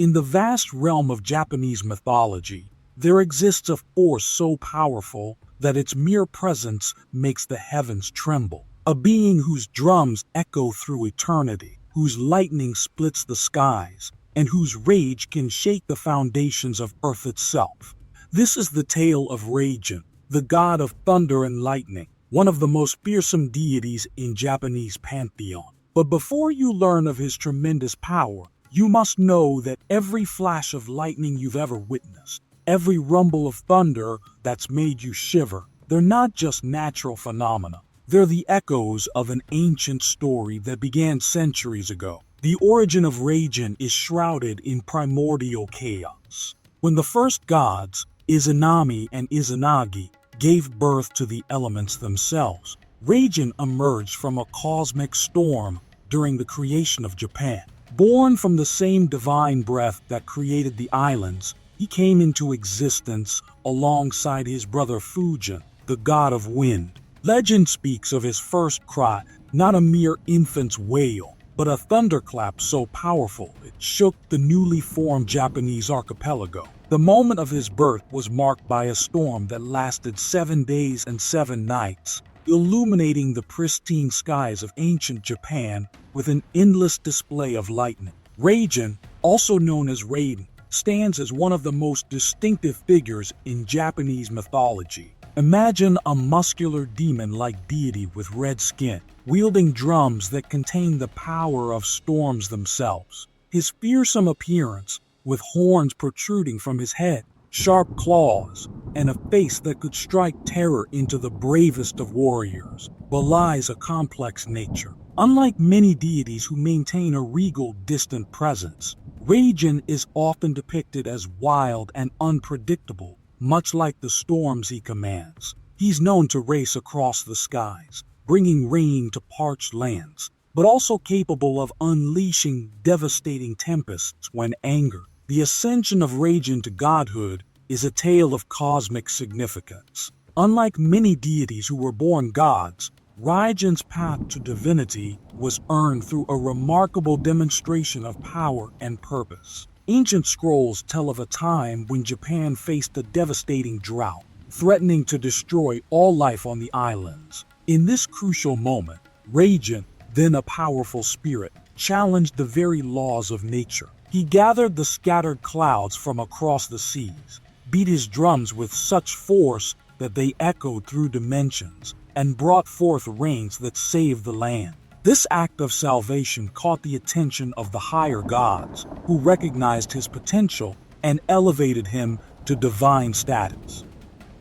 In the vast realm of Japanese mythology, there exists a force so powerful that its mere presence makes the heavens tremble. A being whose drums echo through eternity, whose lightning splits the skies, and whose rage can shake the foundations of Earth itself. This is the tale of Raijin, the god of thunder and lightning, one of the most fearsome deities in Japanese pantheon. But before you learn of his tremendous power, you must know that every flash of lightning you've ever witnessed, every rumble of thunder that's made you shiver, they're not just natural phenomena. They're the echoes of an ancient story that began centuries ago. The origin of Raijin is shrouded in primordial chaos. When the first gods, Izanami and Izanagi, gave birth to the elements themselves, Raijin emerged from a cosmic storm during the creation of Japan. Born from the same divine breath that created the islands, he came into existence alongside his brother Fujin, the god of wind. Legend speaks of his first cry, not a mere infant's wail, but a thunderclap so powerful it shook the newly formed Japanese archipelago. The moment of his birth was marked by a storm that lasted 7 days and 7 nights, illuminating the pristine skies of ancient Japan with an endless display of lightning. Raijin, also known as Raiden, stands as one of the most distinctive figures in Japanese mythology. Imagine a muscular demon-like deity with red skin, wielding drums that contain the power of storms themselves. His fearsome appearance, with horns protruding from his head, sharp claws, and a face that could strike terror into the bravest of warriors, belies a complex nature. Unlike many deities who maintain a regal, distant presence, Raijin is often depicted as wild and unpredictable, much like the storms he commands. He's known to race across the skies, bringing rain to parched lands, but also capable of unleashing devastating tempests when angered. The ascension of Raijin to godhood is a tale of cosmic significance. Unlike many deities who were born gods, Raijin's path to divinity was earned through a remarkable demonstration of power and purpose. Ancient scrolls tell of a time when Japan faced a devastating drought, threatening to destroy all life on the islands. In this crucial moment, Raijin, then a powerful spirit, challenged the very laws of nature. He gathered the scattered clouds from across the seas, beat his drums with such force that they echoed through dimensions, and brought forth rains that saved the land. This act of salvation caught the attention of the higher gods, who recognized his potential and elevated him to divine status.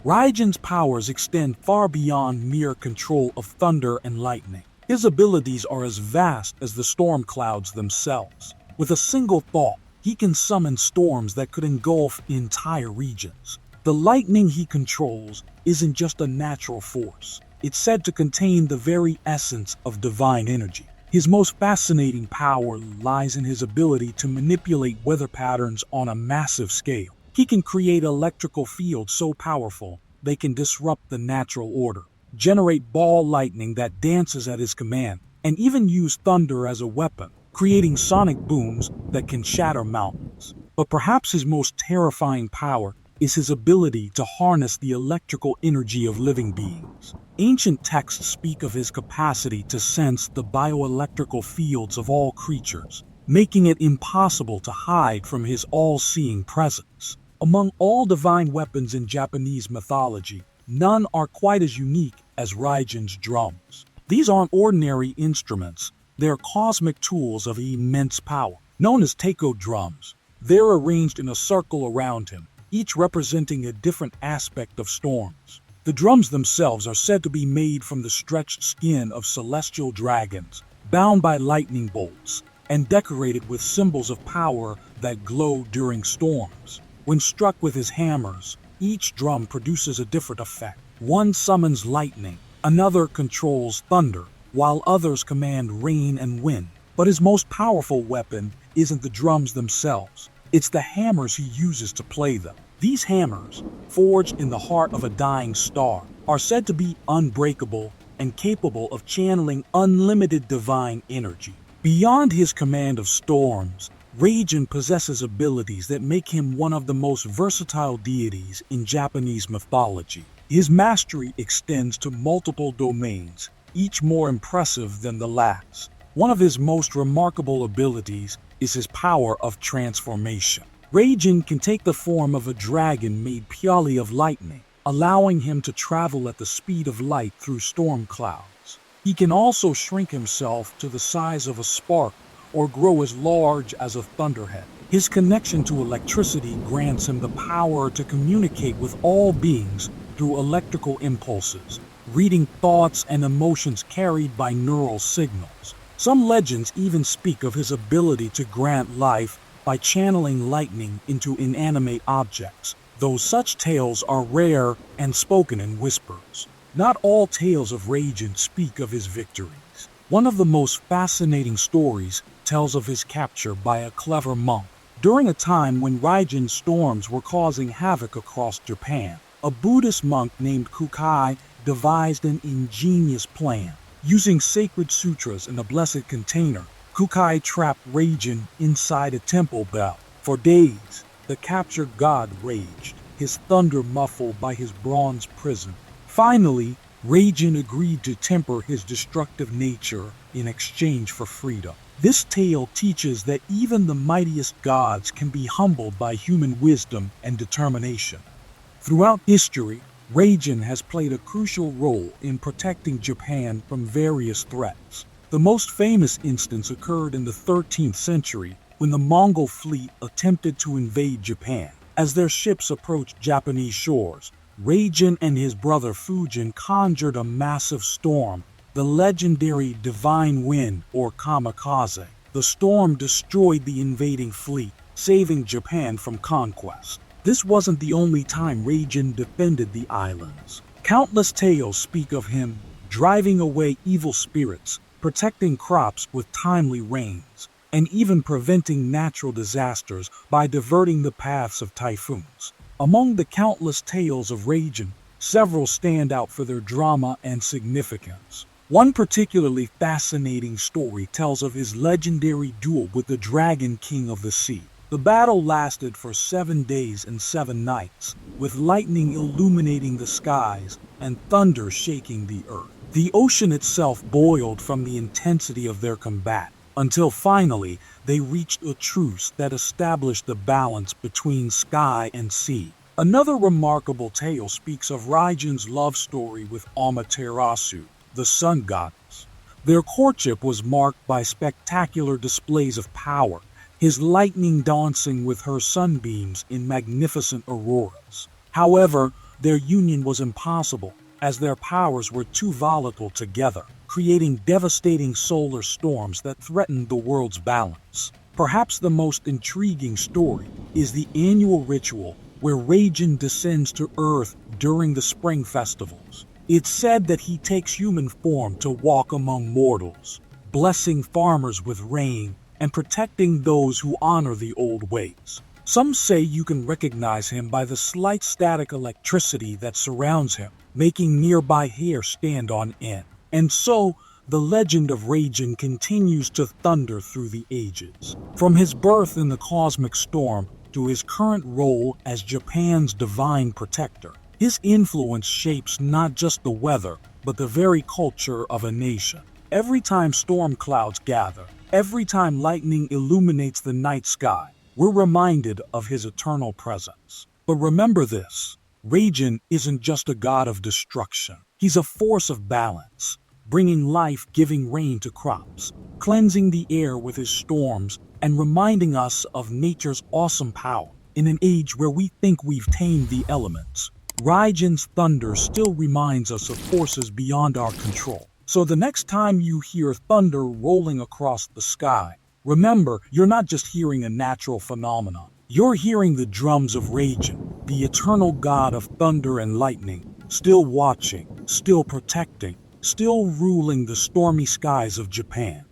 Raijin's powers extend far beyond mere control of thunder and lightning. His abilities are as vast as the storm clouds themselves. With a single thought, he can summon storms that could engulf entire regions. The lightning he controls isn't just a natural force. It's said to contain the very essence of divine energy. His most fascinating power lies in his ability to manipulate weather patterns on a massive scale. He can create electrical fields so powerful they can disrupt the natural order, generate ball lightning that dances at his command, and even use thunder as a weapon, creating sonic booms that can shatter mountains. But perhaps his most terrifying power is his ability to harness the electrical energy of living beings. Ancient texts speak of his capacity to sense the bioelectrical fields of all creatures, making it impossible to hide from his all-seeing presence. Among all divine weapons in Japanese mythology, none are quite as unique as Raijin's drums. These aren't ordinary instruments, they're cosmic tools of immense power. Known as taiko drums, they're arranged in a circle around him, each representing a different aspect of storms. The drums themselves are said to be made from the stretched skin of celestial dragons, bound by lightning bolts, and decorated with symbols of power that glow during storms. When struck with his hammers, each drum produces a different effect. One summons lightning, another controls thunder, while others command rain and wind. But his most powerful weapon isn't the drums themselves. It's the hammers he uses to play them. These hammers, forged in the heart of a dying star, are said to be unbreakable and capable of channeling unlimited divine energy. Beyond his command of storms, Raijin possesses abilities that make him one of the most versatile deities in Japanese mythology. His mastery extends to multiple domains, each more impressive than the last. One of his most remarkable abilities is his power of transformation. Raijin can take the form of a dragon made purely of lightning, allowing him to travel at the speed of light through storm clouds. He can also shrink himself to the size of a spark or grow as large as a thunderhead. His connection to electricity grants him the power to communicate with all beings through electrical impulses, reading thoughts and emotions carried by neural signals. Some legends even speak of his ability to grant life by channeling lightning into inanimate objects, though such tales are rare and spoken in whispers. Not all tales of Raijin speak of his victories. One of the most fascinating stories tells of his capture by a clever monk. During a time when Raijin storms were causing havoc across Japan, a Buddhist monk named Kukai devised an ingenious plan. Using sacred sutras in a blessed container, Kukai trapped Raijin inside a temple bell. For days, the captured god raged, his thunder muffled by his bronze prison. Finally, Raijin agreed to temper his destructive nature in exchange for freedom. This tale teaches that even the mightiest gods can be humbled by human wisdom and determination. Throughout history, Raijin has played a crucial role in protecting Japan from various threats. The most famous instance occurred in the 13th century when the Mongol fleet attempted to invade Japan. As their ships approached Japanese shores, Raijin and his brother Fujin conjured a massive storm, the legendary Divine Wind or Kamikaze. The storm destroyed the invading fleet, saving Japan from conquest. This wasn't the only time Raijin defended the islands. Countless tales speak of him driving away evil spirits, protecting crops with timely rains, and even preventing natural disasters by diverting the paths of typhoons. Among the countless tales of Raijin, several stand out for their drama and significance. One particularly fascinating story tells of his legendary duel with the Dragon King of the Sea. The battle lasted for 7 days and 7 nights, with lightning illuminating the skies and thunder shaking the earth. The ocean itself boiled from the intensity of their combat, until finally they reached a truce that established the balance between sky and sea. Another remarkable tale speaks of Raijin's love story with Amaterasu, the sun goddess. Their courtship was marked by spectacular displays of power, his lightning dancing with her sunbeams in magnificent auroras. However, their union was impossible, as their powers were too volatile together, creating devastating solar storms that threatened the world's balance. Perhaps the most intriguing story is the annual ritual where Raijin descends to Earth during the spring festivals. It's said that he takes human form to walk among mortals, blessing farmers with rain and protecting those who honor the old ways. Some say you can recognize him by the slight static electricity that surrounds him, making nearby hair stand on end. And so, the legend of Raijin continues to thunder through the ages. From his birth in the cosmic storm to his current role as Japan's divine protector, his influence shapes not just the weather, but the very culture of a nation. Every time storm clouds gather, every time lightning illuminates the night sky, we're reminded of his eternal presence. But remember this, Raijin isn't just a god of destruction. He's a force of balance, bringing life, giving rain to crops, cleansing the air with his storms, and reminding us of nature's awesome power. In an age where we think we've tamed the elements, Raijin's thunder still reminds us of forces beyond our control. So the next time you hear thunder rolling across the sky, remember, you're not just hearing a natural phenomenon. You're hearing the drums of Raijin, the eternal god of thunder and lightning, still watching, still protecting, still ruling the stormy skies of Japan.